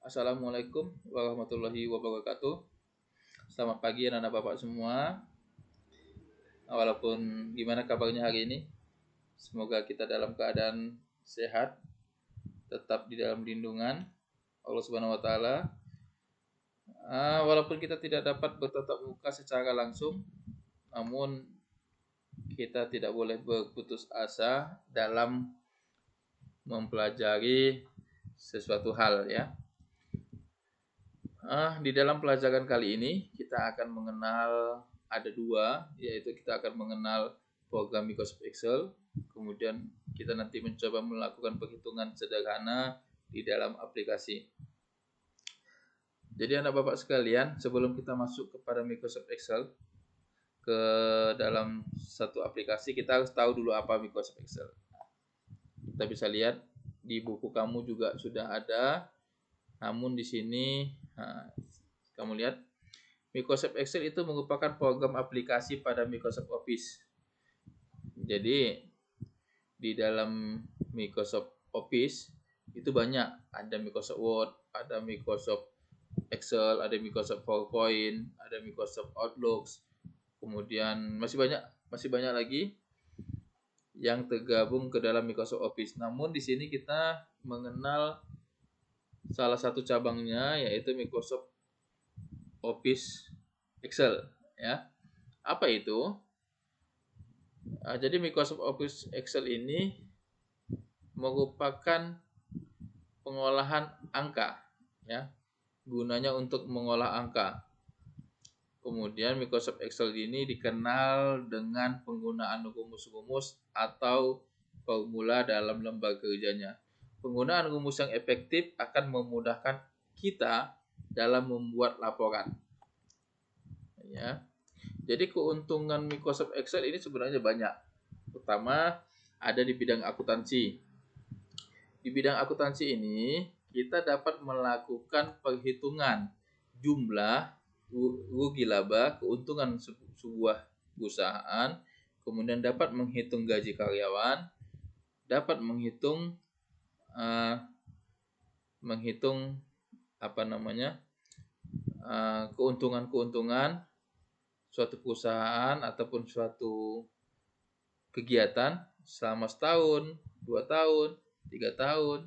Assalamualaikum warahmatullahi wabarakatuh. Selamat pagi anak-anak bapak semua. Walaupun gimana kabarnya hari ini, semoga kita dalam keadaan sehat, tetap di dalam lindungan Allah Subhanahu wa taala. Walaupun kita tidak dapat bertatap muka secara langsung, namun kita tidak boleh berputus asa dalam mempelajari sesuatu hal ya. Di dalam pelajaran kali ini kita akan mengenal ada dua, yaitu kita akan mengenal program Microsoft Excel, kemudian kita nanti mencoba melakukan perhitungan sederhana di dalam aplikasi. Jadi anak bapak sekalian, sebelum kita masuk kepada Microsoft Excel ke dalam satu aplikasi, kita harus tahu dulu apa Microsoft Excel. Kita bisa lihat di buku kamu juga sudah ada. Namun di sini kamu lihat Microsoft Excel itu merupakan program aplikasi pada Microsoft Office. Jadi di dalam Microsoft Office itu banyak, ada Microsoft Word, ada Microsoft Excel, ada Microsoft PowerPoint, ada Microsoft Outlook, kemudian masih banyak lagi yang tergabung ke dalam Microsoft Office. Namun di sini kita mengenal salah satu cabangnya, yaitu Microsoft Office Excel ya. Apa itu? Jadi Microsoft Office Excel ini merupakan pengolahan angka ya. Gunanya untuk mengolah angka. Kemudian Microsoft Excel ini dikenal dengan penggunaan rumus-rumus atau formula dalam lembaga kerjanya. Penggunaan rumus yang efektif akan memudahkan kita dalam membuat laporan. Ya. Jadi keuntungan Microsoft Excel ini sebenarnya banyak. Pertama, ada di bidang akuntansi. Di bidang akuntansi ini, kita dapat melakukan perhitungan jumlah, rugi laba, keuntungan sebuah perusahaan, kemudian dapat menghitung gaji karyawan, dapat menghitung keuntungan-keuntungan suatu perusahaan ataupun suatu kegiatan selama setahun, 2 tahun, 3 tahun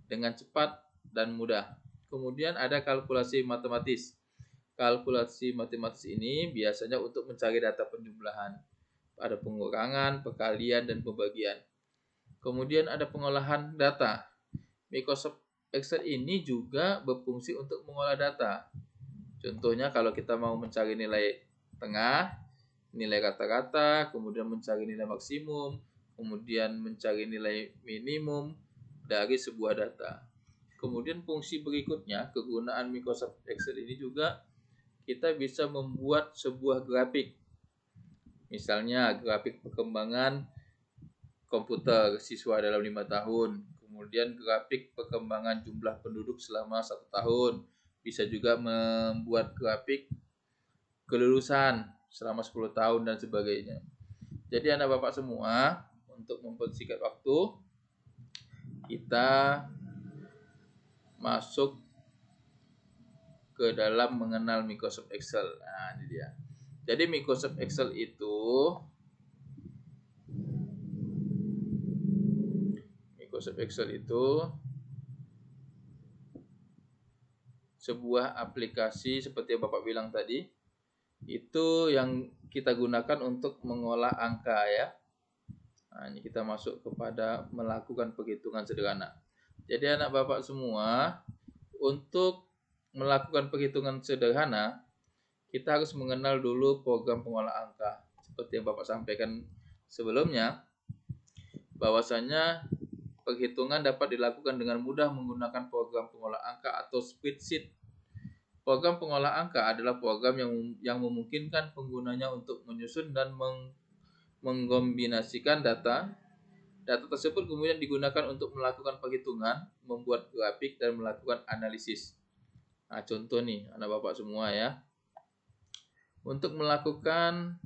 dengan cepat dan mudah. Kemudian ada kalkulasi matematis. Kalkulasi matematis ini biasanya untuk mencari data penjumlahan. Ada pengurangan, perkalian, dan pembagian. Kemudian ada pengolahan data. Microsoft Excel ini juga berfungsi untuk mengolah data. Contohnya kalau kita mau mencari nilai tengah, nilai rata-rata, kemudian mencari nilai maksimum, kemudian mencari nilai minimum dari sebuah data. Kemudian fungsi berikutnya, kegunaan Microsoft Excel ini juga kita bisa membuat sebuah grafik. Misalnya grafik perkembangan komputer siswa dalam 5 tahun. Kemudian grafik perkembangan jumlah penduduk selama 1 tahun. Bisa juga membuat grafik kelulusan selama 10 tahun dan sebagainya. Jadi anak bapak semua, untuk mempersingkat waktu, kita masuk ke dalam mengenal Microsoft Excel. Nah, ini dia. Jadi Microsoft Excel itu sebuah aplikasi seperti yang Bapak bilang tadi, itu yang kita gunakan untuk mengolah angka ya. Nah, ini kita masuk kepada melakukan perhitungan sederhana. Jadi anak Bapak semua, untuk melakukan perhitungan sederhana, kita harus mengenal dulu program pengolah angka. Seperti yang Bapak sampaikan sebelumnya, bahwasanya perhitungan dapat dilakukan dengan mudah menggunakan program pengolah angka atau spreadsheet. Program pengolah angka adalah program yang memungkinkan penggunanya untuk menyusun dan mengkombinasikan data. Data tersebut kemudian digunakan untuk melakukan perhitungan, membuat grafik, dan melakukan analisis. Nah, contoh nih, anak bapak semua ya. Untuk melakukan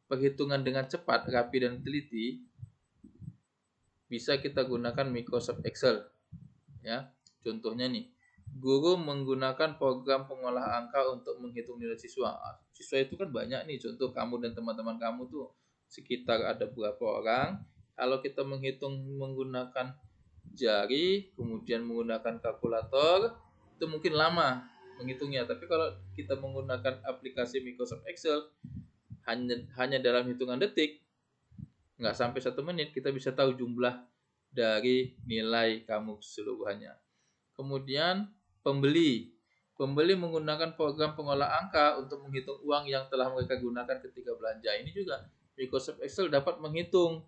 perhitungan dengan cepat, rapi, dan teliti, bisa kita gunakan Microsoft Excel. Ya, contohnya nih, Guru menggunakan program pengolah angka untuk menghitung nilai siswa. Siswa itu kan banyak nih, contoh kamu dan teman-teman kamu tuh sekitar ada berapa orang. Kalau kita menghitung menggunakan jari, kemudian menggunakan kalkulator, itu mungkin lama menghitungnya. Tapi kalau kita menggunakan aplikasi Microsoft Excel, hanya dalam hitungan detik, nggak sampai 1 menit, kita bisa tahu jumlah dari nilai kamu keseluruhannya. Kemudian pembeli menggunakan program pengolah angka untuk menghitung uang yang telah mereka gunakan ketika belanja. Ini juga Microsoft Excel dapat menghitung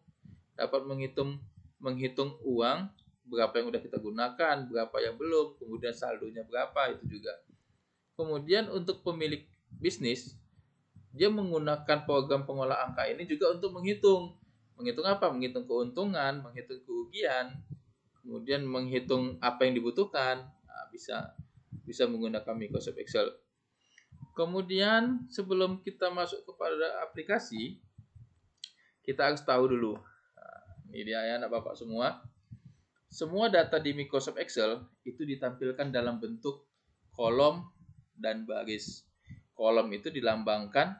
menghitung uang berapa yang sudah kita gunakan, berapa yang belum, kemudian saldonya berapa, itu juga. Kemudian untuk pemilik bisnis, dia menggunakan program pengolah angka ini juga untuk menghitung apa? Menghitung keuntungan, menghitung kerugian, kemudian menghitung apa yang dibutuhkan. Nah, bisa menggunakan Microsoft Excel. Kemudian sebelum kita masuk kepada aplikasi, kita harus tahu dulu. Nah, ini dia ya anak bapak semua. Semua data di Microsoft Excel itu ditampilkan dalam bentuk kolom dan baris. Kolom itu dilambangkan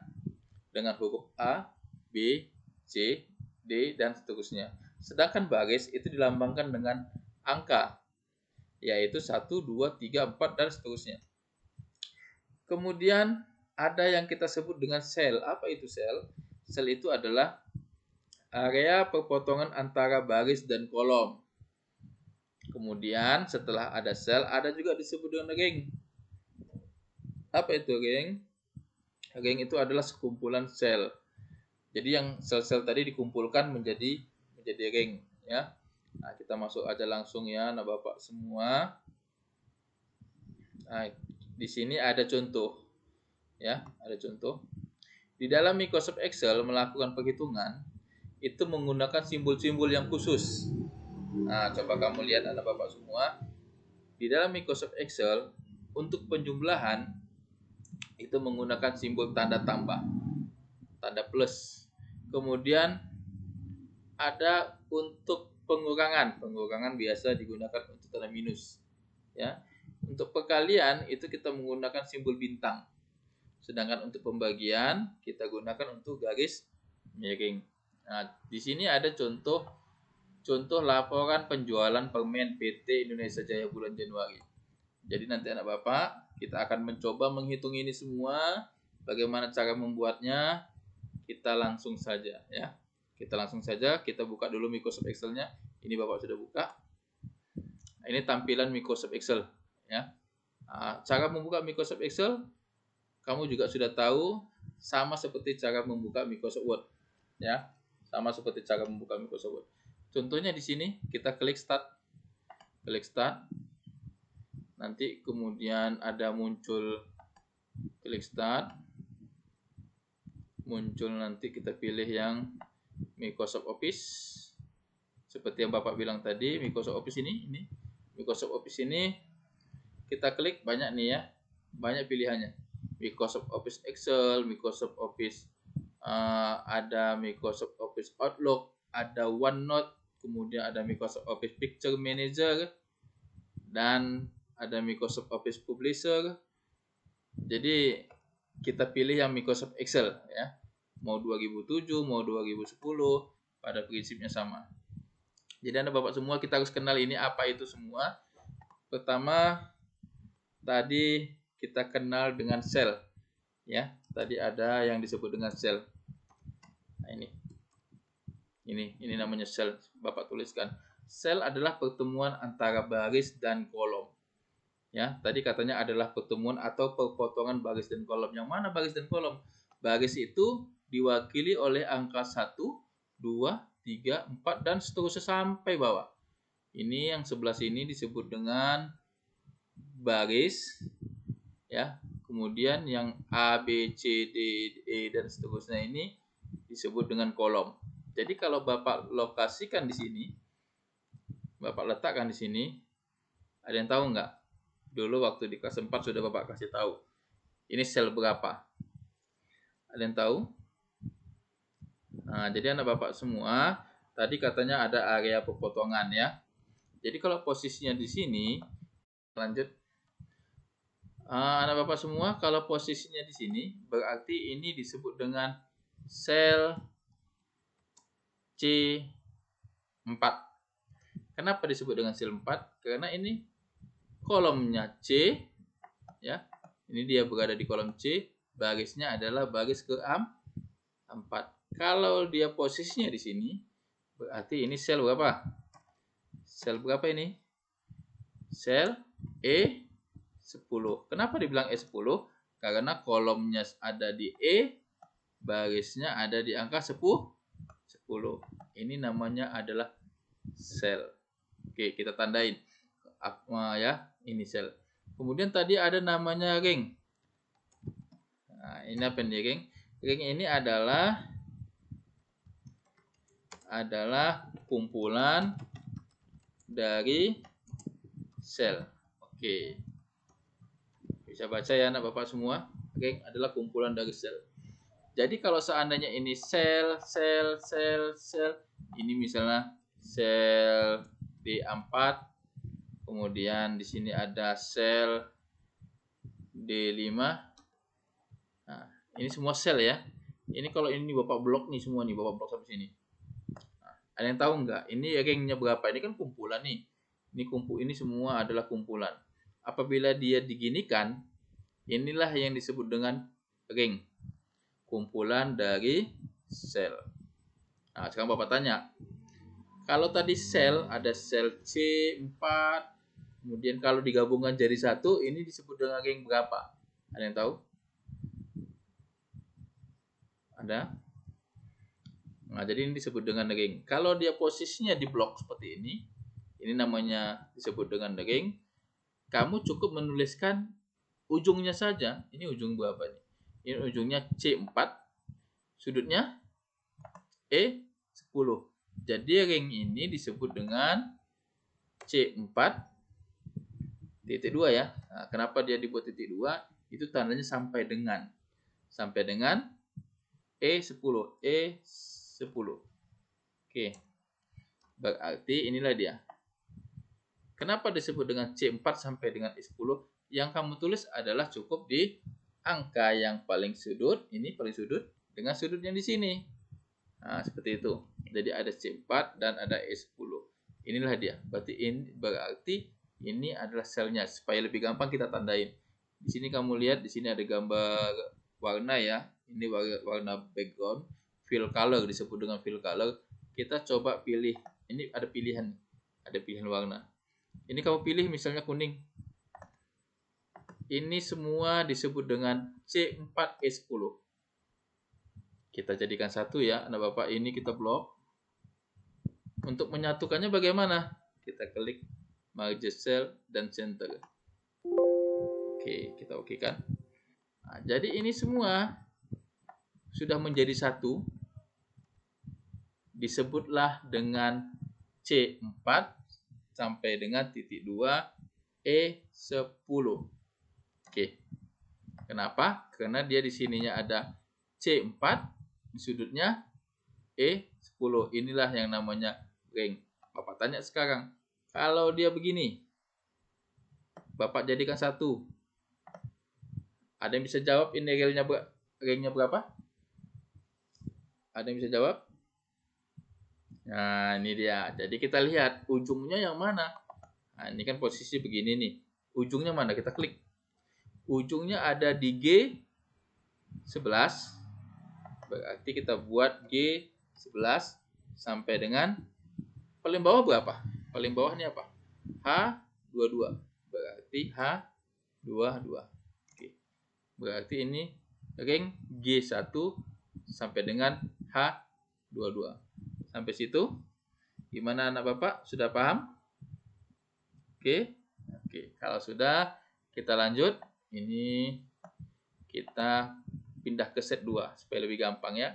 dengan huruf A, B, C, D, dan seterusnya. Sedangkan baris itu dilambangkan dengan angka, yaitu 1, 2, 3, 4, dan seterusnya. Kemudian ada yang kita sebut dengan sel. Apa itu sel? Sel itu adalah area perpotongan antara baris dan kolom. Kemudian setelah ada sel, ada juga disebut dengan ring. Apa itu ring? Ring itu adalah sekumpulan sel. Jadi yang sel-sel tadi dikumpulkan menjadi ring, ya. Nah, kita masuk aja langsung ya, anak bapak semua. Nah, di sini ada contoh, ya, ada contoh. Di dalam Microsoft Excel melakukan perhitungan itu menggunakan simbol-simbol yang khusus. Nah, coba kamu lihat anak bapak semua. Di dalam Microsoft Excel untuk penjumlahan itu menggunakan simbol tanda tambah, tanda plus. Kemudian ada untuk pengurangan biasa digunakan untuk tanda minus, ya. Untuk perkalian itu kita menggunakan simbol bintang. Sedangkan untuk pembagian kita gunakan untuk garis miring. Nah, di sini ada contoh laporan penjualan permen PT Indonesia Jaya bulan Januari. Jadi nanti anak bapak kita akan mencoba menghitung ini semua. Bagaimana cara membuatnya? Kita langsung saja ya. Kita buka dulu Microsoft Excel-nya. Ini bapak sudah buka. Nah, ini tampilan Microsoft Excel ya. Nah, cara membuka Microsoft Excel kamu juga sudah tahu, sama seperti cara membuka Microsoft Word ya. Sama seperti cara membuka Microsoft Word. Contohnya di sini kita klik start. Nanti kemudian ada muncul klik start. Muncul nanti kita pilih yang Microsoft Office. Seperti yang Bapak bilang tadi, Microsoft Office ini Microsoft Office ini kita klik banyak nih ya. Banyak pilihannya. Microsoft Office Excel, Microsoft Office ada Microsoft Office Outlook, ada OneNote, kemudian ada Microsoft Office Picture Manager, dan ada Microsoft Office Publisher. Jadi kita pilih yang Microsoft Excel ya. Mau 2007, mau 2010, pada prinsipnya sama. Jadi Anda Bapak semua kita harus kenal ini apa itu semua. Pertama tadi kita kenal dengan sel ya. Tadi ada yang disebut dengan sel. Nah, ini namanya sel. Bapak tuliskan. Sel adalah pertemuan antara baris dan kolom. Ya, tadi katanya adalah pertemuan atau perpotongan baris dan kolom. Yang mana baris dan kolom? Baris itu diwakili oleh angka 1, 2, 3, 4 dan seterusnya sampai bawah. Ini yang sebelah sini disebut dengan baris ya. Kemudian yang A, B, C, D, E dan seterusnya ini disebut dengan kolom. Jadi kalau Bapak lokasikan di sini, Bapak letakkan di sini, ada yang tahu nggak? Dulu waktu di kelas 4 sudah Bapak kasih tahu. Ini sel berapa? Ada yang tahu? Nah, jadi anak Bapak semua, tadi katanya ada area pepotongan ya. Jadi kalau posisinya di sini, lanjut. Anak Bapak semua, kalau posisinya di sini berarti ini disebut dengan sel C4. Kenapa disebut dengan sel 4? Karena ini kolomnya C, ya. Ini dia berada di kolom C, barisnya adalah baris ke-4. Kalau dia posisinya di sini, berarti ini sel berapa? Sel berapa ini? Sel E10. Kenapa dibilang E10? Karena kolomnya ada di E, barisnya ada di angka 10. Ini namanya adalah sel. Oke, kita tandain. Ya, ini sel. Kemudian tadi ada namanya ring. Nah, ini apa nih ring? Ring ini adalah kumpulan dari sel. Oke. Bisa baca ya anak Bapak semua. Ring adalah kumpulan dari sel. Jadi kalau seandainya ini sel, ini misalnya sel D4, kemudian di sini ada sel D5. Nah, ini semua sel ya. Ini kalau ini Bapak blok nih semua nih, Bapak blok sampai sini. Nah, ada yang tahu nggak? Ini ringnya berapa? Ini kan kumpulan nih. Ini semua adalah kumpulan. Apabila dia diginikan, inilah yang disebut dengan ring. Kumpulan dari sel. Nah, sekarang Bapak tanya. Kalau tadi sel, ada sel C4, kemudian kalau digabungkan jadi satu, ini disebut dengan ring berapa? Ada yang tahu? Ada? Nah, jadi ini disebut dengan ring. Kalau dia posisinya di blok seperti ini namanya disebut dengan ring. Kamu cukup menuliskan ujungnya saja. Ini ujung berapa nih? Ini ujungnya C4, sudutnya E10. Jadi ring ini disebut dengan C4 titik 2 ya. Nah, kenapa dia dibuat titik 2? Itu tandanya sampai dengan E10. Oke. Berarti inilah dia. Kenapa disebut dengan C4 sampai dengan E10? Yang kamu tulis adalah cukup di angka yang paling sudut, ini paling sudut, dengan sudut yang di sini. Nah, seperti itu. Jadi ada C4 dan ada E10. Inilah dia. Berarti ini adalah selnya. Supaya lebih gampang kita tandain. Di sini kamu lihat, di sini ada gambar warna ya. Ini warna background. Fill color disebut dengan fill color. Kita coba pilih. Ini ada pilihan. Ada pilihan warna. Ini kamu pilih misalnya kuning. Ini semua disebut dengan C4E10. Kita jadikan satu ya, anak Bapak. Ini kita blok. Untuk menyatukannya bagaimana? Kita klik merge cell dan center. Oke, kita okekan. Nah, jadi ini semua sudah menjadi satu. Disebutlah dengan C4 sampai dengan titik 2 E10. Oke. Kenapa? Karena dia di sininya ada C4, di sudutnya E10. Inilah yang namanya ring. Bapak tanya sekarang, kalau dia begini, Bapak jadikan satu. Ada yang bisa jawab ini ringnya berapa? Ada yang bisa jawab? Nah, ini dia. Jadi kita lihat ujungnya yang mana. Nah, ini kan posisi begini nih. Ujungnya mana? Kita klik. Ujungnya ada di G11. Berarti kita buat G11 sampai dengan paling bawah berapa? Paling bawah ini apa? H22. Berarti H22. Oke. Berarti ini ring G1 sampai dengan H22. Sampai situ. Gimana anak Bapak? Sudah paham? Oke. Oke, kalau sudah kita lanjut. Ini kita pindah ke set 2 supaya lebih gampang ya.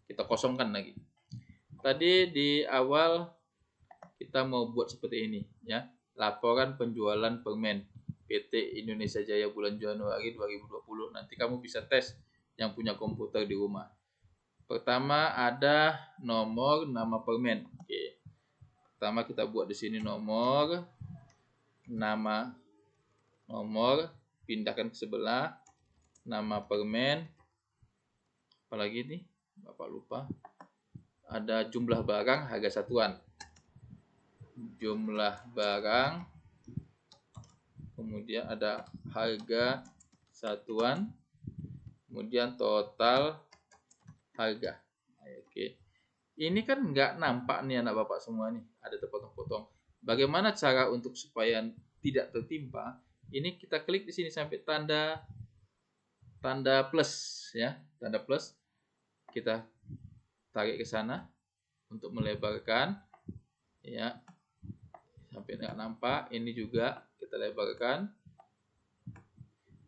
Kita kosongkan lagi. Tadi di awal kita mau buat seperti ini ya. Laporan penjualan permen PT Indonesia Jaya bulan Januari 2020. Nanti kamu bisa tes yang punya komputer di rumah. Pertama ada nama permen. Oke. Pertama kita buat di sini nomor pindahkan ke sebelah. Nama permen. Apalagi nih, Bapak lupa. Ada jumlah barang, harga satuan. Jumlah barang. Kemudian ada harga satuan. Kemudian total harga. Oke. Ini kan nggak nampak nih anak Bapak semua nih. Ada terpotong-potong. Bagaimana cara untuk supaya tidak tertimpa? Ini kita klik di sini sampai tanda plus ya, tanda plus. Kita tarik ke sana untuk melebarkan ya. Sampai nggak nampak. Ini juga kita lebarkan.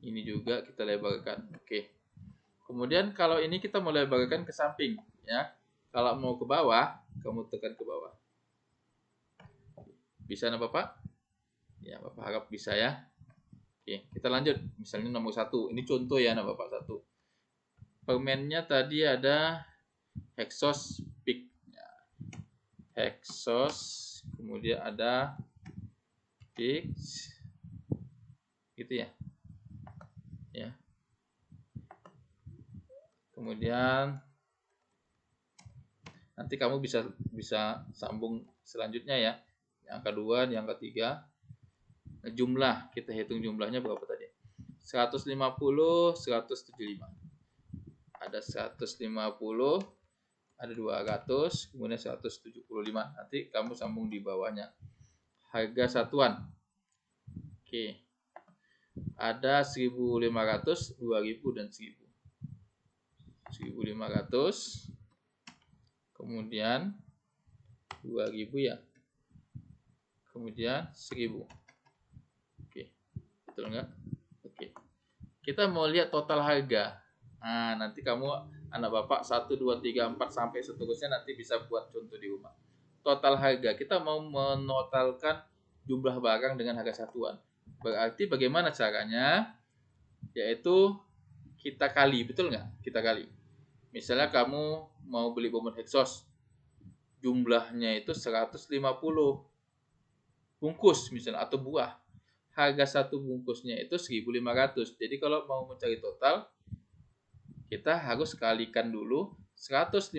Ini juga kita lebarkan. Oke. Kemudian kalau ini kita melebarkan ke samping ya. Kalau mau ke bawah, kamu tekan ke bawah. Bisa anak Bapak? Ya, Bapak harap bisa ya. Oke, kita lanjut. Misalnya nomor 1. Ini contoh ya anak Bapak 1. Permennya tadi ada Hexos Peak. Ya. Hexos. Kemudian ada Peak. Gitu ya. Ya. Kemudian nanti kamu bisa sambung selanjutnya ya. Yang kedua, yang ketiga. Jumlah, kita hitung jumlahnya berapa tadi? 150, 175. Ada 150, ada 200, kemudian 175. Nanti kamu sambung di bawahnya. Harga satuan. Oke. Ada 1.500, 2.000 dan 1.000. 1.500. Kemudian 2.000 ya. Kemudian 1.000. Oke. Betul enggak? Oke. Kita mau lihat total harga. Nah, nanti kamu anak Bapak 1, 2, 3, 4 sampai seterusnya nanti bisa buat contoh di rumah. Total harga. Kita mau menotalkan jumlah barang dengan harga satuan. Berarti bagaimana caranya? Yaitu kita kali, betul nggak? Kita kali. Misalnya kamu mau beli bomon Hexos. Jumlahnya itu 150 bungkus misalnya atau buah. Harga satu bungkusnya itu 1.500. Jadi kalau mau mencari total, kita harus kalikan dulu 150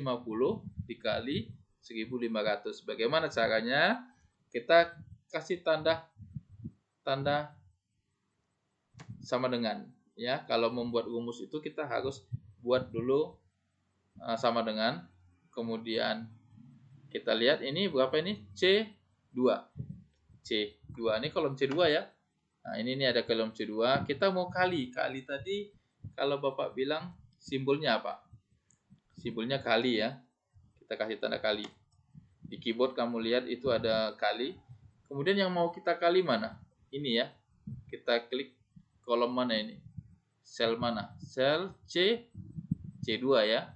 dikali 1.500. Bagaimana caranya? Kita kasih tanda sama dengan ya. Kalau membuat rumus itu kita harus buat dulu sama dengan. Kemudian kita lihat ini berapa ini? C2. C2 ini kolom C2 ya. Nah, ini ada kolom C2. Kita mau kali. Kali tadi kalau Bapak bilang simbolnya apa? Simbolnya kali ya. Kita kasih tanda kali. Di keyboard kamu lihat itu ada kali. Kemudian yang mau kita kali mana? Ini ya. Kita klik kolom mana ini? Sel mana? Sel C2 ya.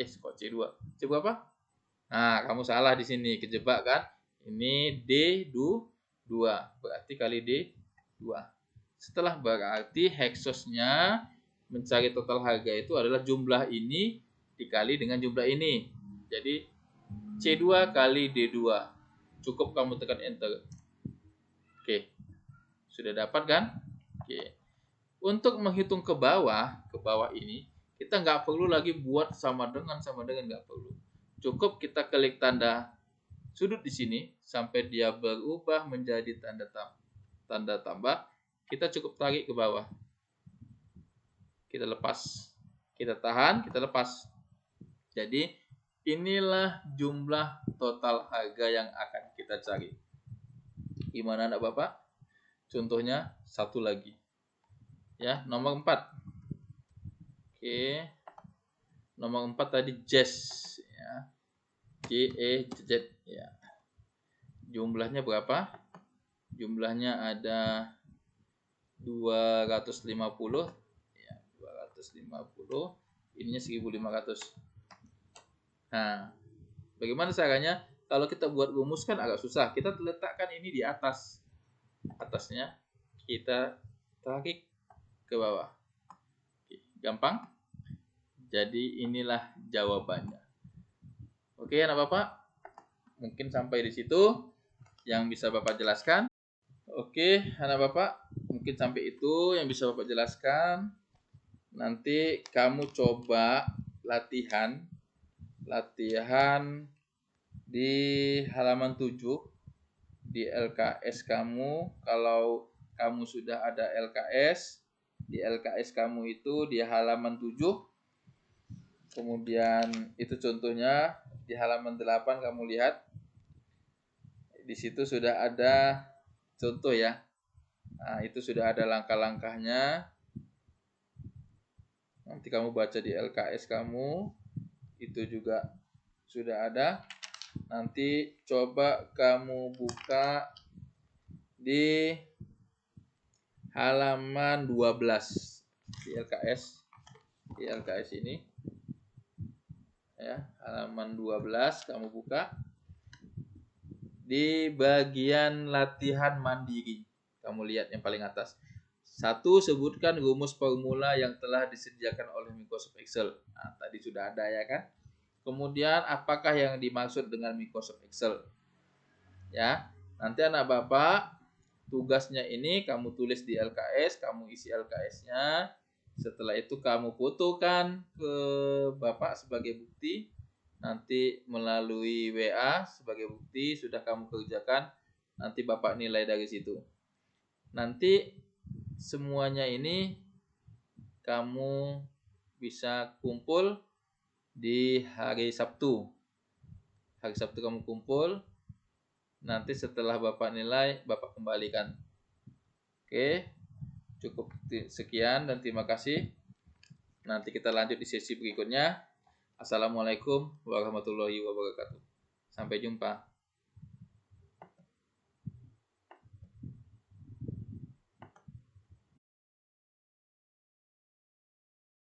Kok C2? C berapa? Nah, kamu salah di sini. Kejebak kan? Ini D2. Berarti kali D2. Setelah berarti Hexosnya mencari total harga itu adalah jumlah ini dikali dengan jumlah ini. Jadi C2 kali D2. Cukup kamu tekan enter. Oke. Sudah dapat kan? Oke. Untuk menghitung ke bawah ini, kita nggak perlu lagi buat sama dengan nggak perlu. Cukup kita klik tanda sudut di sini sampai dia berubah menjadi tanda tambah. Kita cukup tarik ke bawah. Kita lepas. Kita tahan, kita lepas. Jadi inilah jumlah total harga yang akan kita cari. Gimana anak Bapak? Contohnya satu lagi. Ya, nomor 4. Oke. Nomor 4 tadi Jazz ya. JEZ ya. Jumlahnya berapa? Jumlahnya ada 250 ya, 250. Ininya 1.500. Nah, bagaimana caranya? Kalau kita buat rumus kan agak susah. Kita letakkan ini di atas. Atasnya kita tarik ke bawah. Oke, gampang. Jadi inilah jawabannya. Oke, anak Bapak. Mungkin sampai di situ yang bisa Bapak jelaskan. Oke, anak Bapak, mungkin sampai itu yang bisa Bapak jelaskan. Nanti kamu coba latihan di halaman 7 di LKS kamu. Kalau kamu sudah ada LKS, di LKS kamu itu di halaman 7. Kemudian itu contohnya di halaman 8 kamu lihat. Di situ sudah ada contoh ya. Nah, itu sudah ada langkah-langkahnya. Nanti kamu baca di LKS kamu. Itu juga sudah ada. Nanti coba kamu buka di halaman 12 di LKS ini. Ya, halaman 12 kamu buka. Di bagian latihan mandiri. Kamu lihat yang paling atas. 1. Sebutkan rumus formula yang telah disediakan oleh Microsoft Excel. Nah, tadi sudah ada ya kan? Kemudian apakah yang dimaksud dengan Microsoft Excel? Ya, nanti anak Bapak tugasnya ini kamu tulis di LKS, kamu isi LKS-nya. Setelah itu kamu fotokan ke Bapak sebagai bukti. Nanti melalui WA sebagai bukti sudah kamu kerjakan. Nanti Bapak nilai dari situ. Nanti semuanya ini kamu bisa kumpul di hari Sabtu. Hari Sabtu kamu kumpul. Nanti setelah Bapak nilai, Bapak kembalikan. Oke, cukup sekian dan terima kasih. Nanti kita lanjut di sesi berikutnya. Assalamualaikum warahmatullahi wabarakatuh. Sampai jumpa.